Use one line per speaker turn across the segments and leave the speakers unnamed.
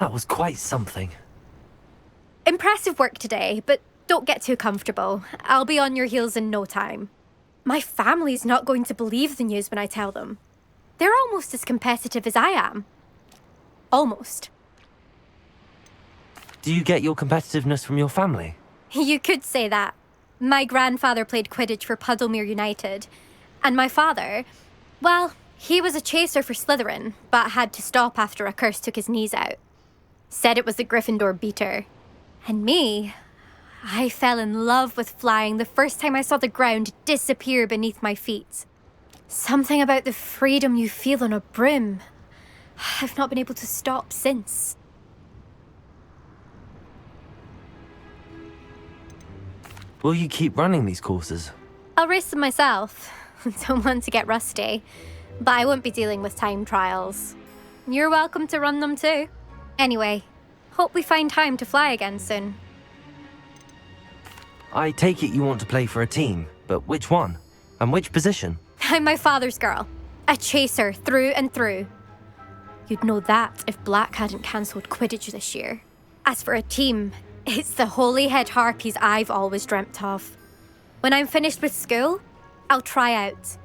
That was quite something.
Impressive work today, but don't get too comfortable. I'll be on your heels in no time. My family's not going to believe the news when I tell them. They're almost as competitive as I am. Almost.
Do you get your competitiveness from your family?
You could say that. My grandfather played Quidditch for Puddlemere United. And my father, well, he was a chaser for Slytherin, but had to stop after a curse took his knees out. Said it was the Gryffindor beater. And me, I fell in love with flying the first time I saw the ground disappear beneath my feet. Something about the freedom you feel on a broom. I've not been able to stop since.
Will you keep running these courses?
I'll race them myself. Don't want to get rusty. But I won't be dealing with time trials. You're welcome to run them too. Anyway, hope we find time to fly again soon.
I take it you want to play for a team, but which one? And which position?
I'm my father's girl. A chaser through and through. You'd know that if Black hadn't cancelled Quidditch this year. As for a team, it's the Holyhead Harpies I've always dreamt of. When I'm finished with school, I'll try out.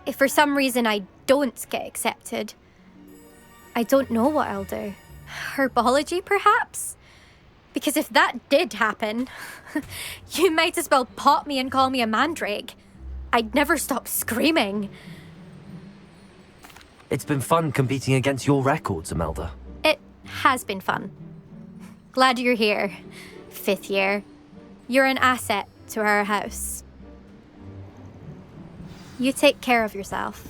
If for some reason I don't get accepted, I don't know what I'll do. Herbology, perhaps? Because if that did happen, you might as well pop me and call me a mandrake. I'd never stop screaming.
It's been fun competing against your records, Imelda.
It has been fun. Glad you're here, 5th year. You're an asset to our house. You take care of yourself.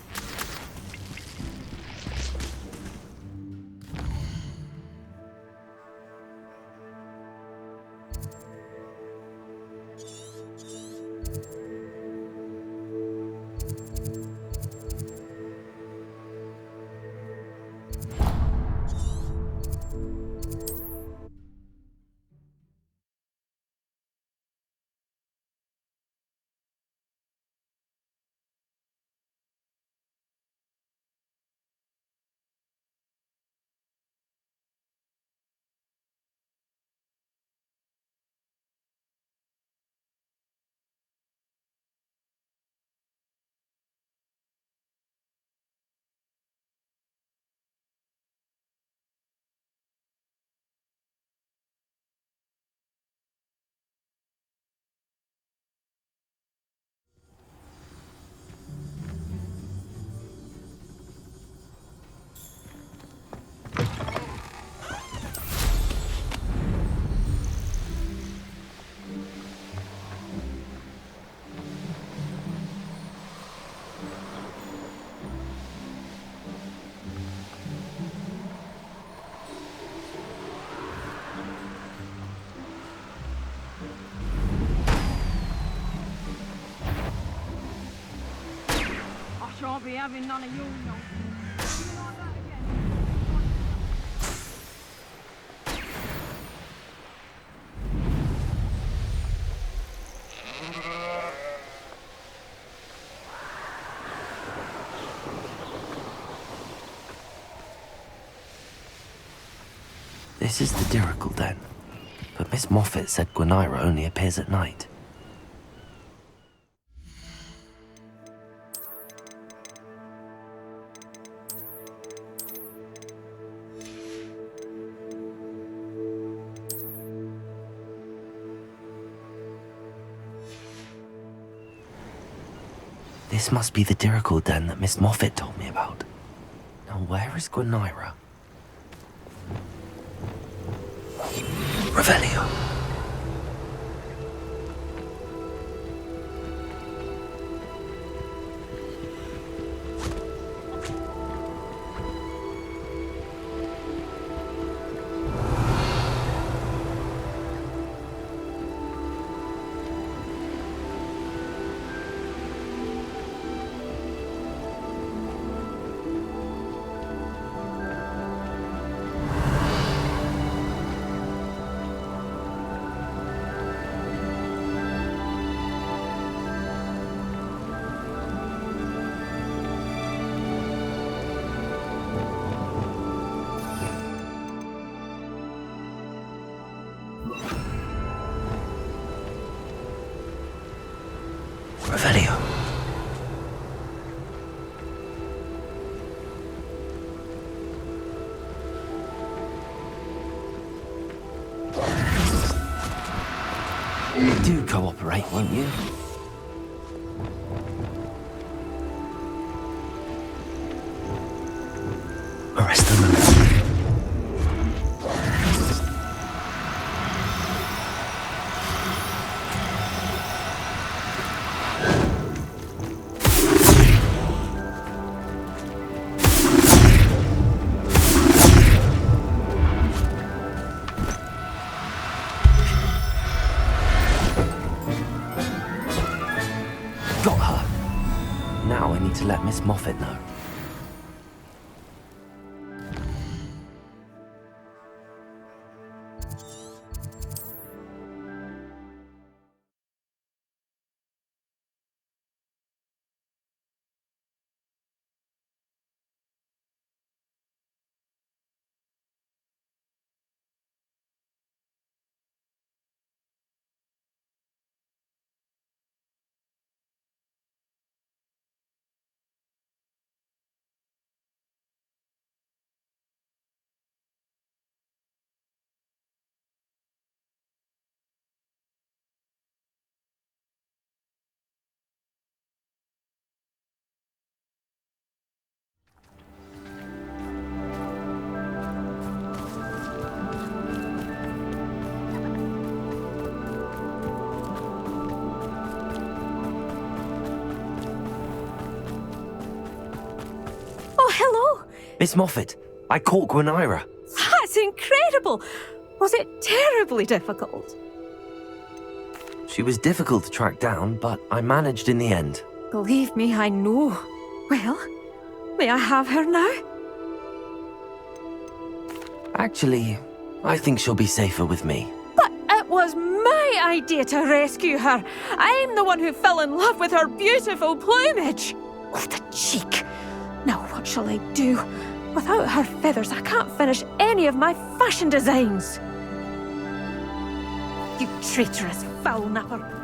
Shan't be having none of your nonsense. You like that again?
This is the Dirical Den, but Miss Moffat said Gwenira only appears at night. This must be the Dirical Den that Miss Moffat told me about. Now where is Gwenira? Revelio. Revelio. Do cooperate, won't you? Arrest the moon. Got her. Now I need to let Miss Moffat know.
Oh, hello.
Miss Moffat, I caught Gwenira.
That's incredible. Was it terribly difficult?
She was difficult to track down, but I managed in the end.
Believe me, I know. Well, may I have her now?
Actually, I think she'll be safer with me.
But it was my idea to rescue her. I'm the one who fell in love with her beautiful plumage. Oh, the cheek. Now what shall I do? Without her feathers, I can't finish any of my fashion designs. You traitorous foul napper.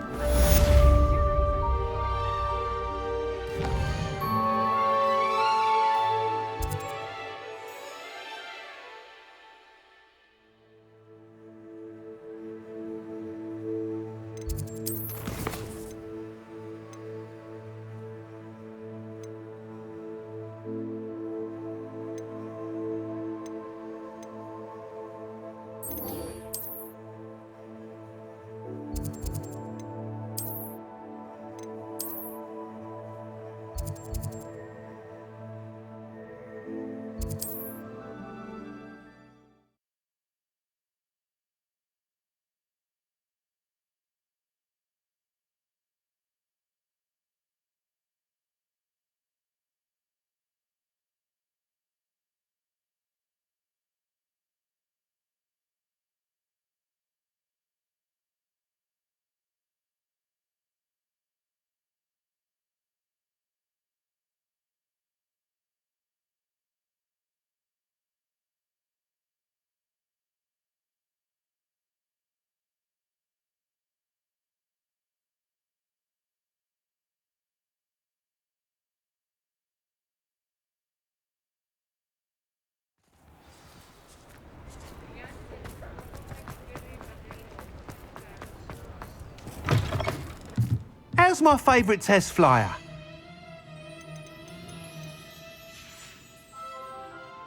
How's my favourite test flyer?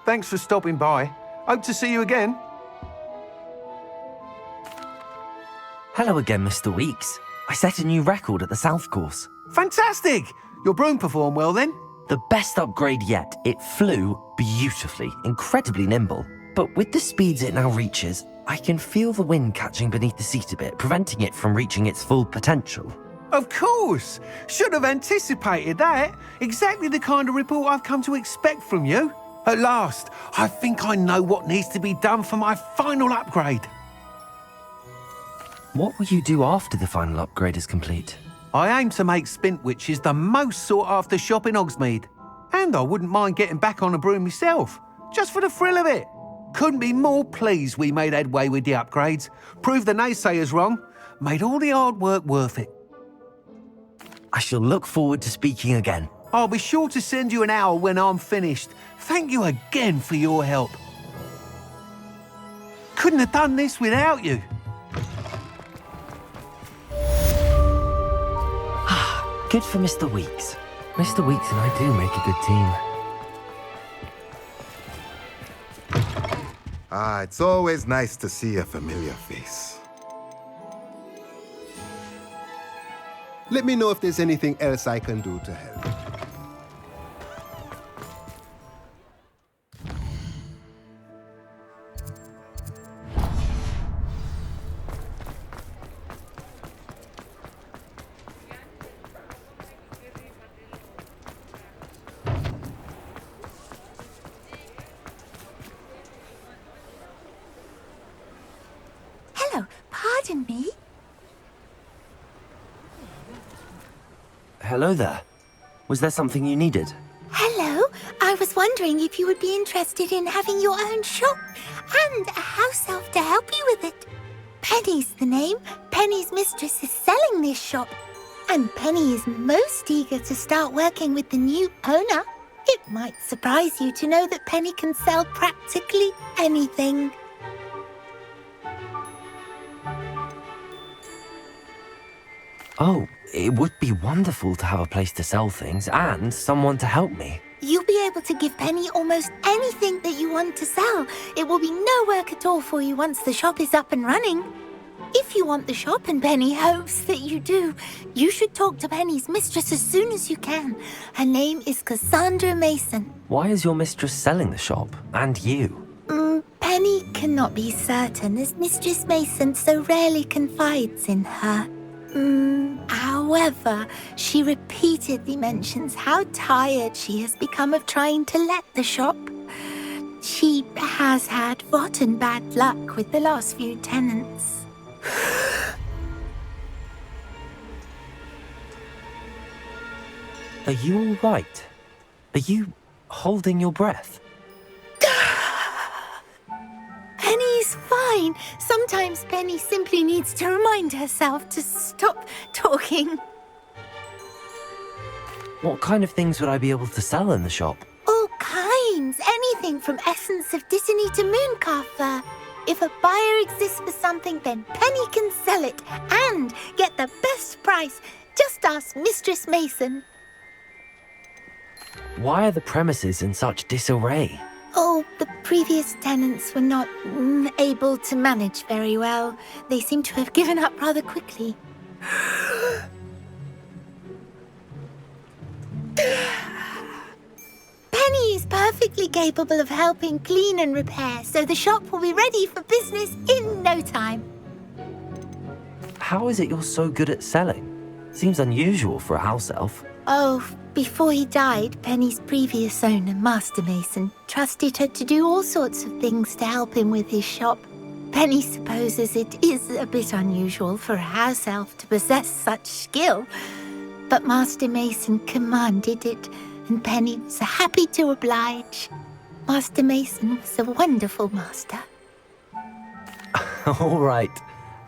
Thanks for stopping by. Hope to see you again.
Hello again, Mr. Weeks. I set a new record at the South Course.
Fantastic! Your broom performed well then?
The best upgrade yet. It flew beautifully, incredibly nimble. But with the speeds it now reaches, I can feel the wind catching beneath the seat a bit, preventing it from reaching its full potential.
Of course! Should have anticipated that. Exactly the kind of report I've come to expect from you. At last, I think I know what needs to be done for my final upgrade.
What will you do after the final upgrade is complete?
I aim to make Spintwitches the most sought-after shop in Hogsmeade. And I wouldn't mind getting back on a broom myself, just for the thrill of it. Couldn't be more pleased we made headway with the upgrades, proved the naysayers wrong, made all the hard work worth it.
I shall look forward to speaking again.
I'll be sure to send you an hour when I'm finished. Thank you again for your help. Couldn't have done this without you.
Good for Mr. Weeks. Mr. Weeks and I do make a good team.
It's always nice to see a familiar face. Let me know if there's anything else I can do to help.
Hello, pardon me.
Hello there. Was there something you needed?
Hello, I was wondering if you would be interested in having your own shop and a house elf to help you with it. Penny's the name. Penny's mistress is selling this shop, and Penny is most eager to start working with the new owner. It might surprise you to know that Penny can sell practically anything.
Oh, it would be wonderful to have a place to sell things and someone to help me.
You'll be able to give Penny almost anything that you want to sell. It will be no work at all for you once the shop is up and running. If you want the shop, and Penny hopes that you do, you should talk to Penny's mistress as soon as you can. Her name is Cassandra Mason.
Why is your mistress selling the shop? And you?
Penny cannot be certain, as Mistress Mason so rarely confides in her. However, she repeatedly mentions how tired she has become of trying to let the shop. She has had rotten bad luck with the last few tenants.
Are you all right? Are you holding your breath?
Penny's fine. Sometimes Penny simply needs to remind herself to stop talking.
What kind of things would I be able to sell in the shop?
All kinds. Anything from essence of Disney to mooncalf fur. If a buyer exists for something, then Penny can sell it and get the best price. Just ask Mistress Mason.
Why are the premises in such disarray?
Oh, the previous tenants were not able to manage very well. They seem to have given up rather quickly. Penny is perfectly capable of helping clean and repair, so the shop will be ready for business in no time.
How is it you're so good at selling? Seems unusual for a house elf.
Oh, before he died, Penny's previous owner, Master Mason, trusted her to do all sorts of things to help him with his shop. Penny supposes it is a bit unusual for a house elf to possess such skill, but Master Mason commanded it, and Penny was happy to oblige. Master Mason was a wonderful master.
All right.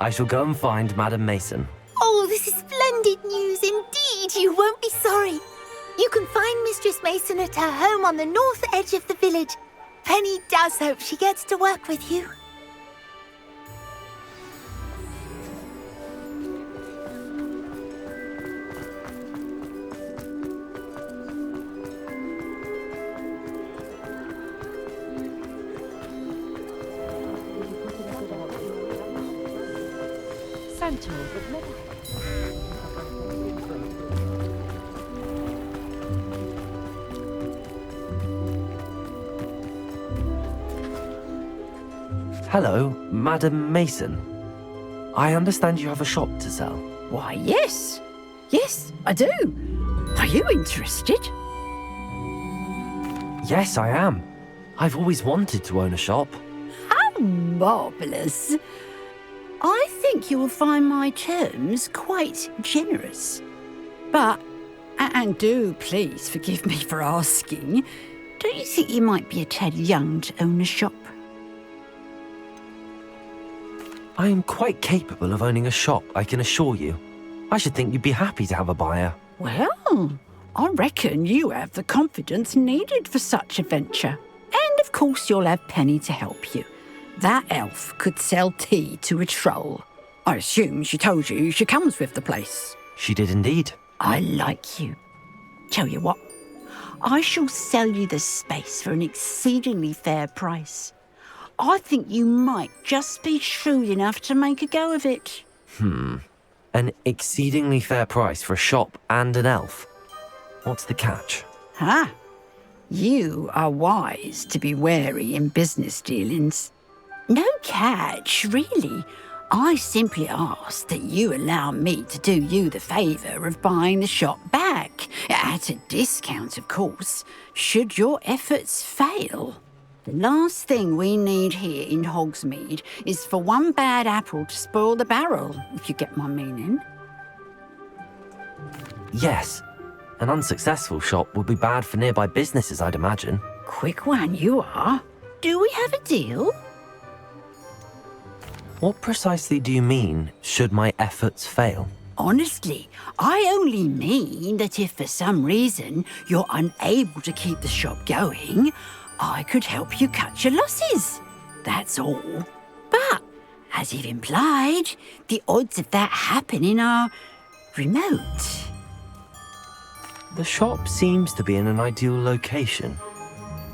I shall go and find Madam Mason.
Oh, this is splendid news indeed. You won't be sorry. You can find Mistress Mason at her home on the north edge of the village. Penny does hope she gets to work with you.
Hello, Madam Mason. I understand you have a shop to sell.
Why, yes. Yes, I do. Are you interested?
Yes, I am. I've always wanted to own a shop.
How marvellous. I think you will find my terms quite generous. But, and do please forgive me for asking, don't you think you might be a tad young to own a shop?
I am quite capable of owning a shop, I can assure you. I should think you'd be happy to have a buyer.
Well, I reckon you have the confidence needed for such a venture. And of course you'll have Penny to help you. That elf could sell tea to a troll. I assume she told you she comes with the place.
She did indeed.
I like you. Tell you what, I shall sell you the space for an exceedingly fair price. I think you might just be shrewd enough to make a go of it.
An exceedingly fair price for a shop and an elf. What's the catch?
Ah, you are wise to be wary in business dealings. No catch, really. I simply ask that you allow me to do you the favour of buying the shop back, at a discount, of course, should your efforts fail. The last thing we need here in Hogsmeade is for one bad apple to spoil the barrel, if you get my meaning.
Yes. An unsuccessful shop would be bad for nearby businesses, I'd imagine.
Quick one you are. Do we have a deal?
What precisely do you mean, should my efforts fail?
Honestly, I only mean that if for some reason you're unable to keep the shop going, I could help you cut your losses. That's all. But, as you've implied, the odds of that happening are remote.
The shop seems to be in an ideal location.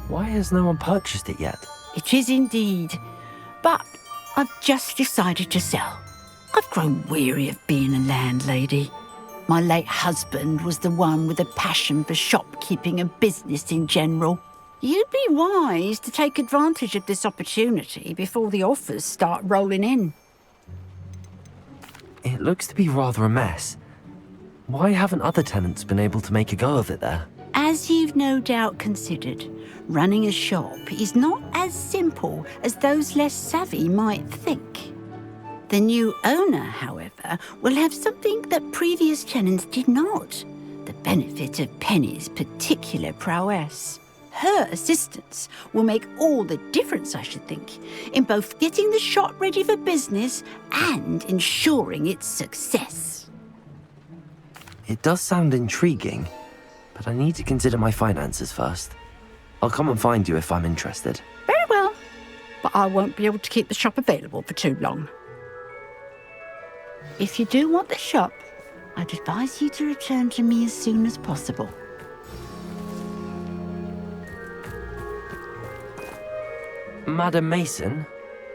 Why has no one purchased it yet?
It is indeed. But I've just decided to sell. I've grown weary of being a landlady. My late husband was the one with a passion for shopkeeping and business in general. You'd be wise to take advantage of this opportunity before the offers start rolling in.
It looks to be rather a mess. Why haven't other tenants been able to make a go of it there?
As you've no doubt considered, running a shop is not as simple as those less savvy might think. The new owner, however, will have something that previous tenants did not, the benefit of Penny's particular prowess. Her assistance will make all the difference, I should think, in both getting the shop ready for business and ensuring its success.
It does sound intriguing, but I need to consider my finances first. I'll come and find you if I'm interested.
Very well, but I won't be able to keep the shop available for too long. If you do want the shop, I'd advise you to return to me as soon as possible.
Madam Mason,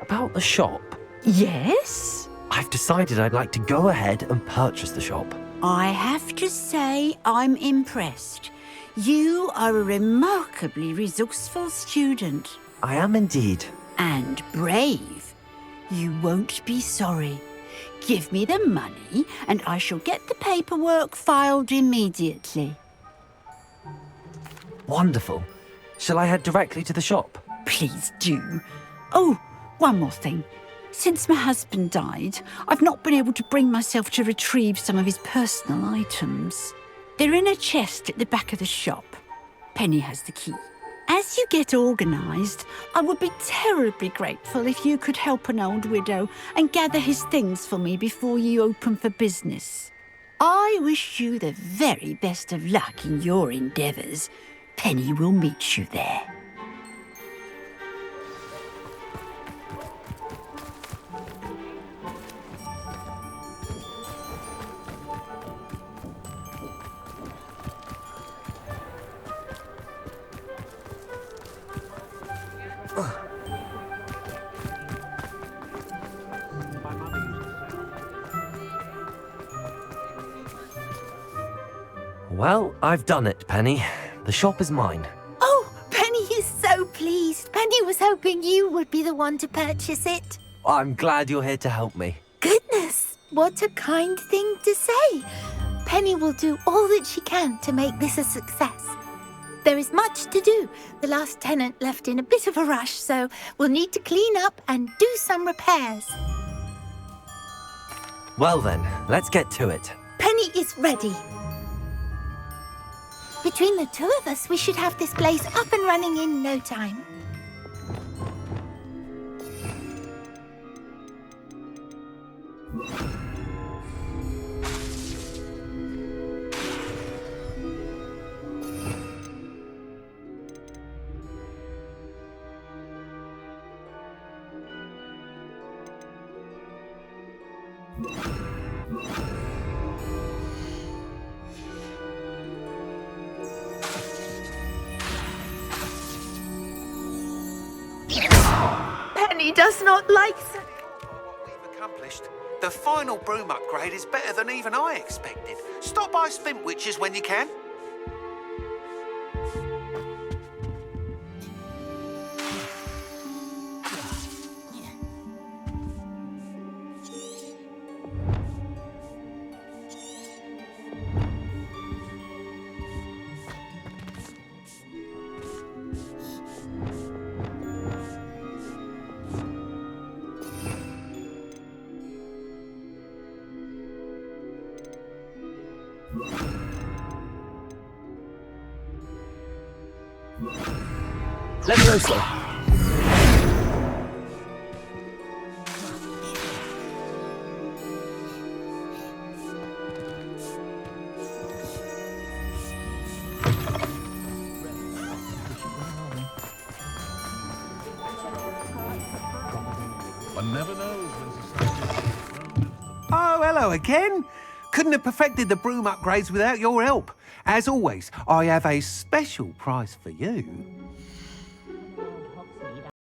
about the shop.
Yes?
I've decided I'd like to go ahead and purchase the shop.
I have to say I'm impressed. You are a remarkably resourceful student.
I am indeed.
And brave. You won't be sorry. Give me the money and I shall get the paperwork filed immediately.
Wonderful. Shall I head directly to the shop?
Please do. Oh, one more thing. Since my husband died, I've not been able to bring myself to retrieve some of his personal items. They're in a chest at the back of the shop. Penny has the key. As you get organised, I would be terribly grateful if you could help an old widow and gather his things for me before you open for business. I wish you the very best of luck in your endeavours. Penny will meet you there.
Well, I've done it, Penny. The shop is mine.
Oh, Penny is so pleased. Penny was hoping you would be the one to purchase it.
I'm glad you're here to help me.
Goodness, what a kind thing to say. Penny will do all that she can to make this a success. There is much to do. The last tenant left in a bit of a rush, so we'll need to clean up and do some repairs.
Well then, let's get to it.
Penny is ready. Between the two of us, we should have this place up and running in no time. Penny does not like...
What we've accomplished. The final broom upgrade is better than even I expected. Stop by Spintwitches when you can.
Levioso!
One never knows when society...
Oh, hello again. Couldn't have perfected the broom upgrades without your help. As always, I have a special prize for you.